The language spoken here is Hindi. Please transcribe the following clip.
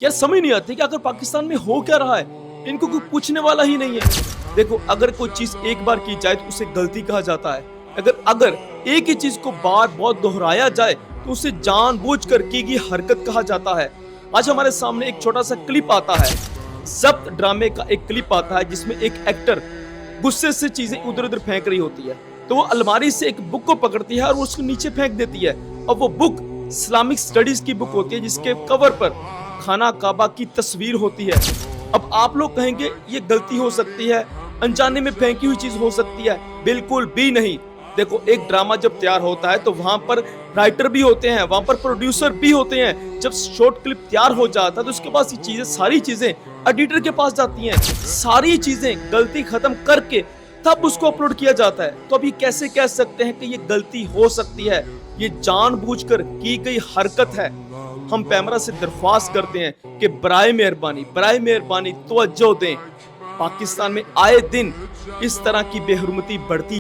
यार समझ नहीं आती कि आखिर पाकिस्तान में हो क्या रहा है। इनको कोई पूछने वाला ही नहीं है। देखो, अगर कोई चीज एक बार की जाए तो उसे गलती कहा जाता है। अगर अगर एक ही चीज को बार बहुत दोहराया जाए तो उसे जानबूझकर की गई हरकत कहा जाता है। आज हमारे सामने एक छोटा सा क्लिप आता है, जब्त ड्रामे का एक क्लिप आता है जिसमें एक एक्टर गुस्से से चीजें उधर उधर फेंक रही होती है। तो वो अलमारी से एक बुक को पकड़ती है और उसको नीचे फेंक देती है। और वो बुक इस्लामिक स्टडीज की बुक होती है जिसके कवर पर खाना काबा की तस्वीर होती है। अब आप लोग कहेंगे ये गलती हो सकती है, अनजाने में फेंकी हुई चीज हो सकती है। बिल्कुल भी नहीं। देखो, एक ड्रामा जब तैयार होता है तो वहां पर राइटर भी होते हैं, वहां पर प्रोड्यूसर भी होते हैं। जब शॉर्ट क्लिप तैयार हो जाता है तो उसके बाद ये चीजें, सारी चीजें एडिटर के पास जाती हैं। सारी चीजें गलती खत्म करके तब उसको अपलोड किया जाता है। तो अब ये कैसे कह सकते हैं कि ये गलती हो सकती है? ये जानबूझकर की गई हरकत है। हम पैमरा से दरख्वास्त करते हैं कि बराए मेहरबानी तवज्जो दें। पाकिस्तान में आए दिन इस तरह की बेहुरमती बढ़ती